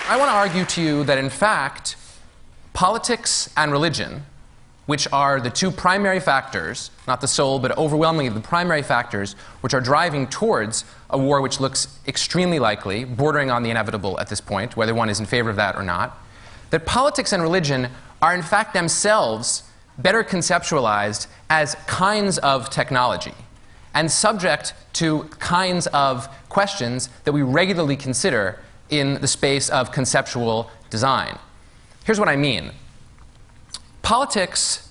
I want to argue to you that, in fact, politics and religion, which are the two primary factors, not the sole, but overwhelmingly the primary factors, which are driving towards a war which looks extremely likely, bordering on the inevitable at this point, whether one is in favor of that or not, that politics and religion are, in fact, themselves better conceptualized as kinds of technology and subject to kinds of questions that we regularly consider in the space of conceptual design. Here's what I mean. Politics,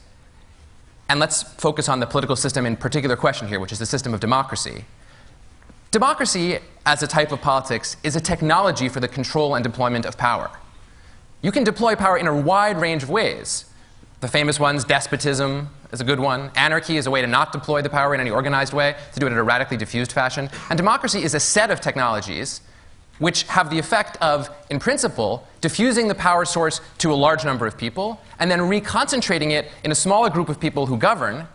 and let's focus on the political system in particular question here, which is the system of democracy. Democracy, as a type of politics, is a technology for the control and deployment of power. You can deploy power in a wide range of ways. The famous ones, despotism is a good one. Anarchy is a way to not deploy the power in any organized way, to do it in a radically diffused fashion. And democracy is a set of technologies which have the effect of, in principle, diffusing the power source to a large number of people and then reconcentrating it in a smaller group of people who govern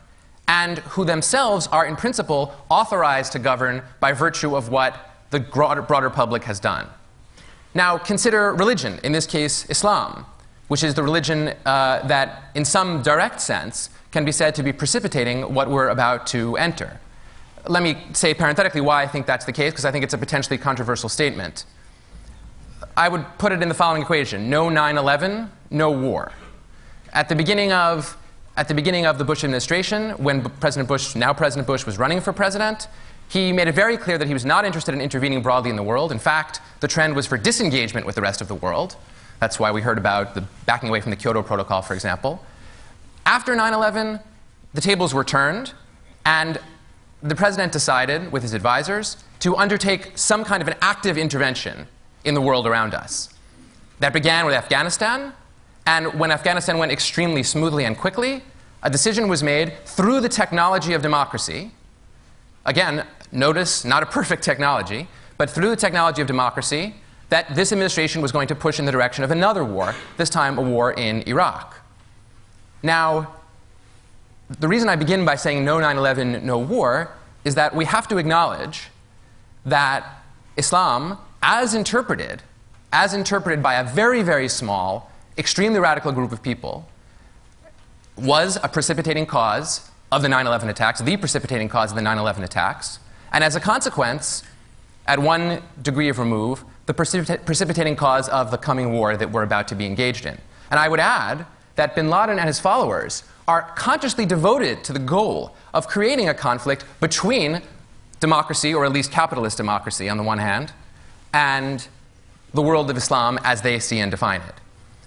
and who themselves are, in principle, authorized to govern by virtue of what the broader public has done. Now, consider religion, in this case, Islam, which is the religion that, in some direct sense, can be said to be precipitating what we're about to enter. Let me say parenthetically why I think that's the case, because I think it's a potentially controversial statement. I would put it in the following equation: no 9/11, no war. At the beginning of the Bush administration, when President Bush, now President Bush, was running for president, he made it very clear that he was not interested in intervening broadly in the world. In fact, the trend was for disengagement with the rest of the world. That's why we heard about the backing away from the Kyoto Protocol, for example. After 9/11, the tables were turned, and the president decided, with his advisors, to undertake some kind of an active intervention in the world around us. That began with Afghanistan, and when Afghanistan went extremely smoothly and quickly, a decision was made through the technology of democracy. Again, notice, not a perfect technology, but through the technology of democracy, that this administration was going to push in the direction of another war, this time a war in Iraq. Now, the reason I begin by saying no 9/11, no war, is that we have to acknowledge that Islam, as interpreted by a very, very small, extremely radical group of people, was a precipitating cause of the 9/11 attacks, the precipitating cause of the 9/11 attacks, and as a consequence, at one degree of remove, the precipitating cause of the coming war that we're about to be engaged in. And I would add that bin Laden and his followers are consciously devoted to the goal of creating a conflict between democracy, or at least capitalist democracy on the one hand, and the world of Islam as they see and define it.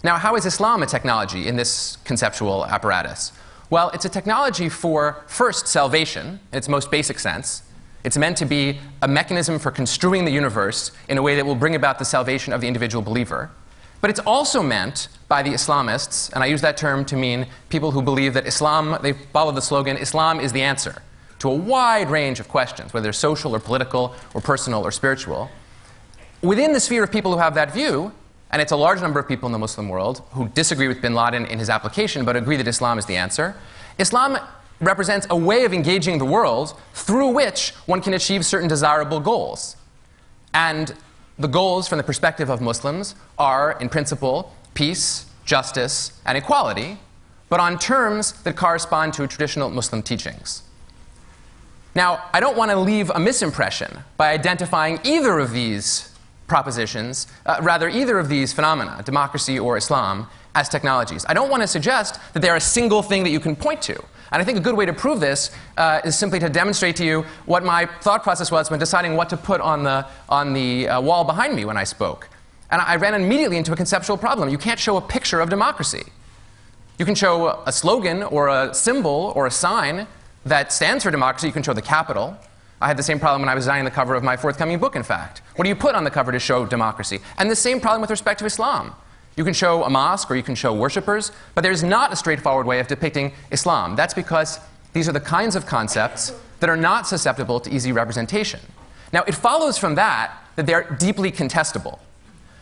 Now, how is Islam a technology in this conceptual apparatus? Well, it's a technology for, first, salvation, in its most basic sense. It's meant to be a mechanism for construing the universe in a way that will bring about the salvation of the individual believer. But it's also meant by the Islamists, and I use that term to mean people who believe that Islam, they follow the slogan, Islam is the answer to a wide range of questions, whether they're social or political or personal or spiritual. Within the sphere of people who have that view, and it's a large number of people in the Muslim world who disagree with bin Laden in his application but agree that Islam is the answer, Islam represents a way of engaging the world through which one can achieve certain desirable goals. And the goals, from the perspective of Muslims, are, in principle, peace, justice, and equality, but on terms that correspond to traditional Muslim teachings. Now, I don't want to leave a misimpression by identifying either of these propositions, either of these phenomena, democracy or Islam, as technologies. I don't want to suggest that they're a single thing that you can point to. And I think a good way to prove this is simply to demonstrate to you what my thought process was when deciding what to put on the wall behind me when I spoke. And I ran immediately into a conceptual problem. You can't show a picture of democracy. You can show a slogan or a symbol or a sign that stands for democracy. You can show the capital. I had the same problem when I was designing the cover of my forthcoming book, in fact. What do you put on the cover to show democracy? And the same problem with respect to Islam. You can show a mosque or you can show worshippers, but there's not a straightforward way of depicting Islam. That's because these are the kinds of concepts that are not susceptible to easy representation. Now, it follows from that that they're deeply contestable.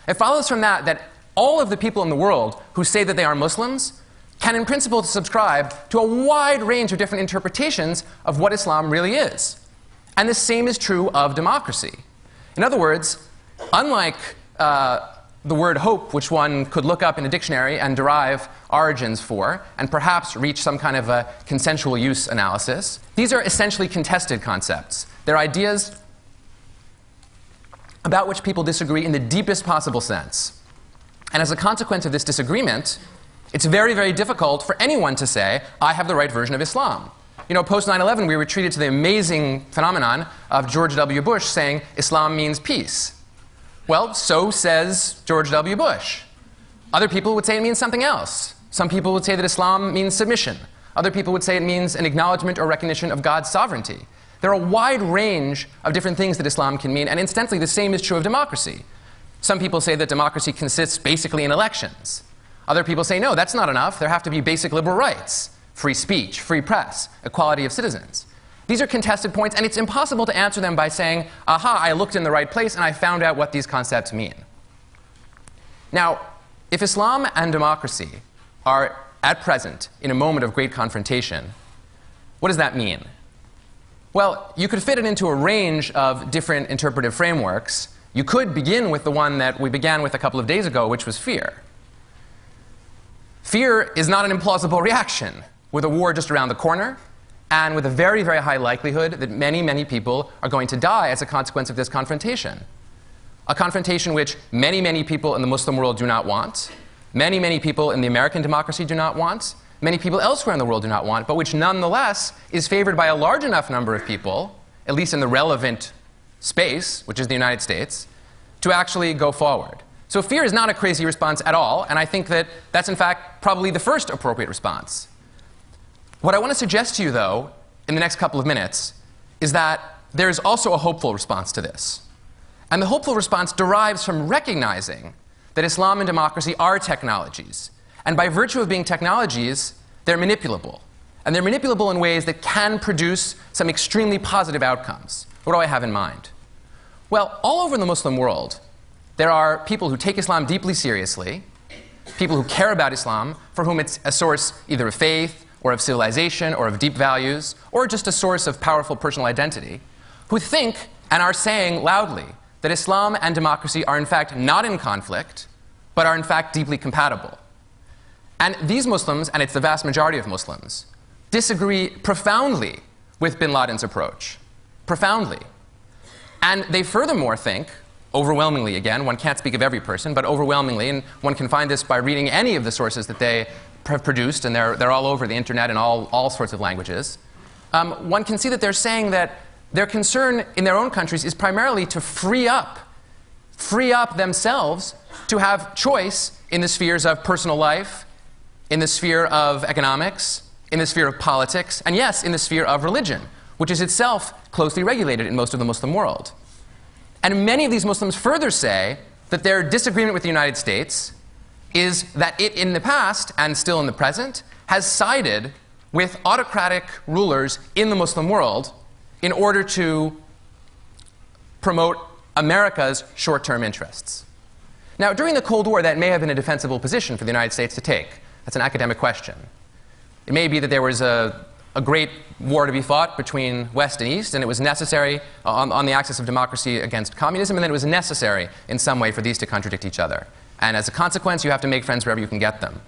It follows from that that all of the people in the world who say that they are Muslims can, in principle, subscribe to a wide range of different interpretations of what Islam really is. And the same is true of democracy. In other words, unlike the word hope, which one could look up in a dictionary and derive origins for, and perhaps reach some kind of a consensual use analysis. These are essentially contested concepts. They're ideas about which people disagree in the deepest possible sense. And as a consequence of this disagreement, it's very, very difficult for anyone to say, I have the right version of Islam. You know, post 9/11, we were treated to the amazing phenomenon of George W. Bush saying Islam means peace. Well, so says George W. Bush. Other people would say it means something else. Some people would say that Islam means submission. Other people would say it means an acknowledgement or recognition of God's sovereignty. There are a wide range of different things that Islam can mean, and incidentally, the same is true of democracy. Some people say that democracy consists basically in elections. Other people say, no, that's not enough. There have to be basic liberal rights, free speech, free press, equality of citizens. These are contested points, and it's impossible to answer them by saying, aha, I looked in the right place and I found out what these concepts mean. Now, if Islam and democracy are at present in a moment of great confrontation, what does that mean? Well, you could fit it into a range of different interpretive frameworks. You could begin with the one that we began with a couple of days ago, which was fear. Fear is not an implausible reaction. With a war just around the corner, and with a very, very high likelihood that many, many people are going to die as a consequence of this confrontation. A confrontation which many, many people in the Muslim world do not want, many, many people in the American democracy do not want, many people elsewhere in the world do not want, but which nonetheless is favored by a large enough number of people, at least in the relevant space, which is the United States, to actually go forward. So fear is not a crazy response at all, and I think that that's in fact probably the first appropriate response. What I want to suggest to you, though, in the next couple of minutes, is that there is also a hopeful response to this. And the hopeful response derives from recognizing that Islam and democracy are technologies. And by virtue of being technologies, they're manipulable. And they're manipulable in ways that can produce some extremely positive outcomes. What do I have in mind? Well, all over the Muslim world, there are people who take Islam deeply seriously, people who care about Islam, for whom it's a source either of faith, or of civilization, or of deep values, or just a source of powerful personal identity, who think and are saying loudly that Islam and democracy are in fact not in conflict, but are in fact deeply compatible. And these Muslims, and it's the vast majority of Muslims, disagree profoundly with bin Laden's approach. Profoundly. And they furthermore think, overwhelmingly again, one can't speak of every person, but overwhelmingly, and one can find this by reading any of the sources that they have produced, and they're all over the internet in all sorts of languages, one can see that they're saying that their concern in their own countries is primarily to free up themselves to have choice in the spheres of personal life, in the sphere of economics, in the sphere of politics, and yes, in the sphere of religion, which is itself closely regulated in most of the Muslim world. And many of these Muslims further say that their disagreement with the United States is that it, in the past, and still in the present, has sided with autocratic rulers in the Muslim world in order to promote America's short-term interests. Now, during the Cold War, that may have been a defensible position for the United States to take. That's an academic question. It may be that there was a great war to be fought between West and East, and it was necessary on the axis of democracy against communism, and then it was necessary in some way for these to contradict each other. And as a consequence, you have to make friends wherever you can get them.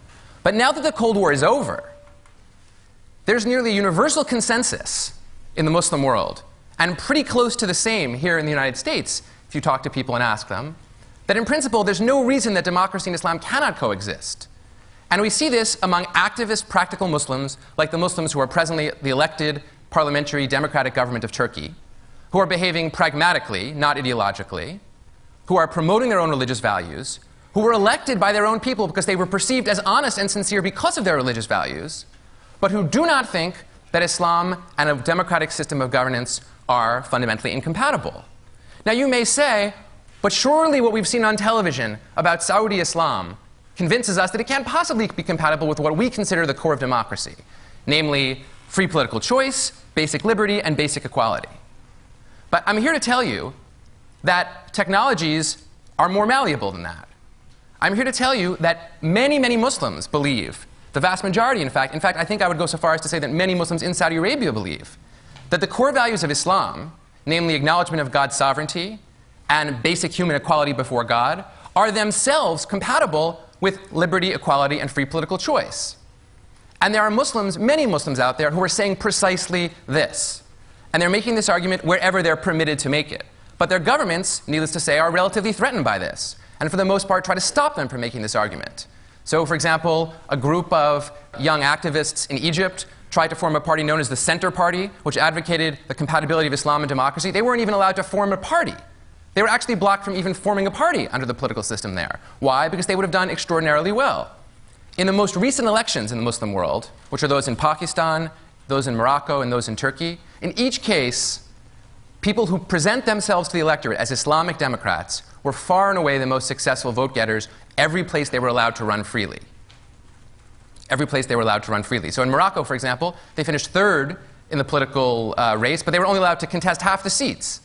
But now that the Cold War is over, there's nearly a universal consensus in the Muslim world, and pretty close to the same here in the United States, if you talk to people and ask them, that in principle, there's no reason that democracy and Islam cannot coexist. And we see this among activist, practical Muslims, like the Muslims who are presently the elected parliamentary democratic government of Turkey, who are behaving pragmatically, not ideologically, who are promoting their own religious values, who were elected by their own people because they were perceived as honest and sincere because of their religious values, but who do not think that Islam and a democratic system of governance are fundamentally incompatible. Now you may say, but surely what we've seen on television about Saudi Islam convinces us that it can't possibly be compatible with what we consider the core of democracy, namely free political choice, basic liberty, and basic equality. But I'm here to tell you that technologies are more malleable than that. I'm here to tell you that many, many Muslims believe, the vast majority in fact, I think I would go so far as to say that many Muslims in Saudi Arabia believe, that the core values of Islam, namely acknowledgement of God's sovereignty and basic human equality before God, are themselves compatible with liberty, equality, and free political choice. And there are Muslims, many Muslims out there, who are saying precisely this. And they're making this argument wherever they're permitted to make it. But their governments, needless to say, are relatively threatened by this, and for the most part try to stop them from making this argument. So, for example, a group of young activists in Egypt tried to form a party known as the Center Party, which advocated the compatibility of Islam and democracy. They weren't even allowed to form a party. They were actually blocked from even forming a party under the political system there. Why? Because they would have done extraordinarily well. In the most recent elections in the Muslim world, which are those in Pakistan, those in Morocco, and those in Turkey, in each case, people who present themselves to the electorate as Islamic Democrats were far and away the most successful vote-getters every place they were allowed to run freely. Every place they were allowed to run freely. So in Morocco, for example, they finished third in the political race, but they were only allowed to contest half the seats.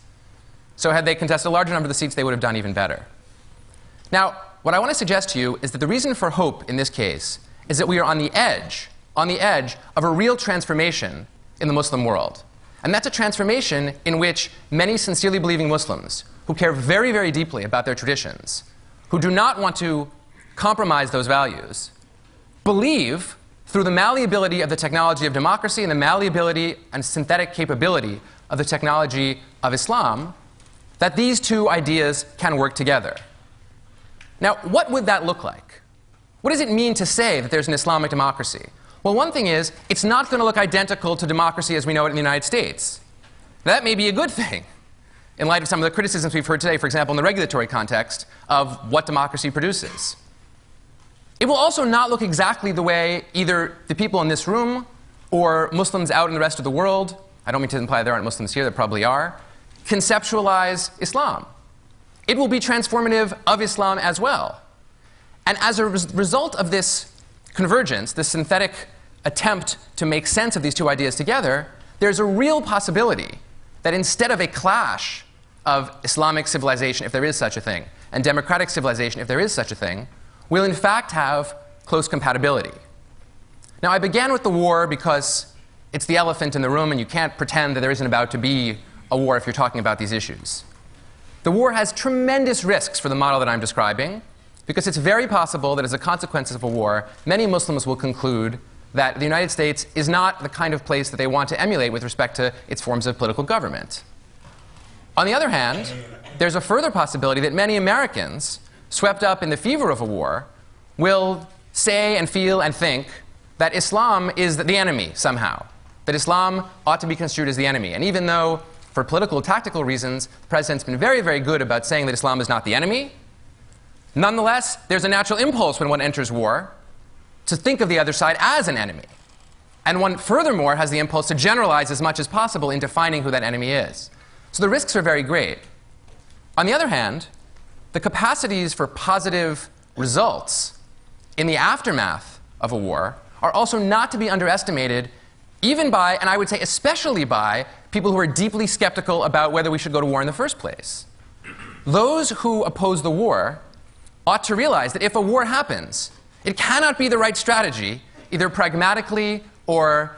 So had they contested a larger number of the seats, they would have done even better. Now, what I want to suggest to you is that the reason for hope in this case is that we are on the edge of a real transformation in the Muslim world. And that's a transformation in which many sincerely believing Muslims, who care very, very deeply about their traditions, who do not want to compromise those values, believe, through the malleability of the technology of democracy and the malleability and synthetic capability of the technology of Islam, that these two ideas can work together. Now, what would that look like? What does it mean to say that there's an Islamic democracy? Well, one thing is, it's not going to look identical to democracy as we know it in the United States. That may be a good thing, in light of some of the criticisms we've heard today, for example, in the regulatory context of what democracy produces. It will also not look exactly the way either the people in this room or Muslims out in the rest of the world, I don't mean to imply there aren't Muslims here, there probably are, conceptualize Islam. It will be transformative of Islam as well. And as a result of this convergence, this synthetic attempt to make sense of these two ideas together, there's a real possibility that instead of a clash of Islamic civilization, if there is such a thing, and democratic civilization, if there is such a thing, we'll in fact have close compatibility. Now, I began with the war because it's the elephant in the room, and you can't pretend that there isn't about to be a war if you're talking about these issues. The war has tremendous risks for the model that I'm describing, because it's very possible that as a consequence of a war, many Muslims will conclude that the United States is not the kind of place that they want to emulate with respect to its forms of political government. On the other hand, there's a further possibility that many Americans, swept up in the fever of a war, will say and feel and think that Islam is the enemy somehow, that Islam ought to be construed as the enemy. And even though, for political, tactical reasons, the president's been very, very good about saying that Islam is not the enemy, nonetheless, there's a natural impulse when one enters war to think of the other side as an enemy. And one, furthermore, has the impulse to generalize as much as possible in defining who that enemy is. So the risks are very great. On the other hand, the capacities for positive results in the aftermath of a war are also not to be underestimated, even by, and I would say especially by, people who are deeply skeptical about whether we should go to war in the first place. Those who oppose the war ought to realize that if a war happens, it cannot be the right strategy, either pragmatically or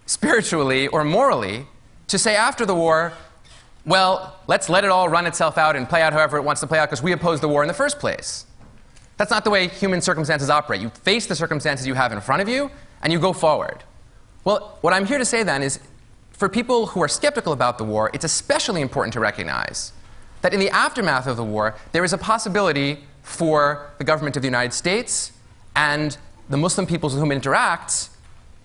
spiritually or morally, to say after the war, well, let's let it all run itself out and play out however it wants to play out because we opposed the war in the first place. That's not the way human circumstances operate. You face the circumstances you have in front of you, and you go forward. Well, what I'm here to say then is, for people who are skeptical about the war, it's especially important to recognize that in the aftermath of the war, there is a possibility for the government of the United States and the Muslim peoples with whom it interacts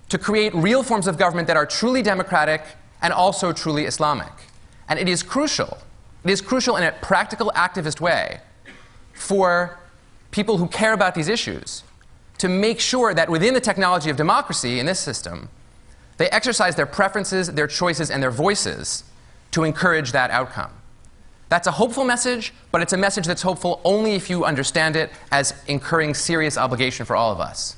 to create real forms of government that are truly democratic and also truly Islamic. And it is crucial in a practical, activist way for people who care about these issues to make sure that within the technology of democracy in this system, they exercise their preferences, their choices, and their voices to encourage that outcome. That's a hopeful message, but it's a message that's hopeful only if you understand it as incurring serious obligation for all of us.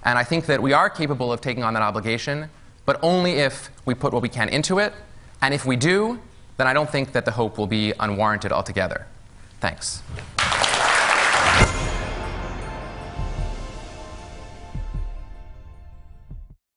And I think that we are capable of taking on that obligation, but only if we put what we can into it. And if we do, then I don't think that the hope will be unwarranted altogether. Thanks.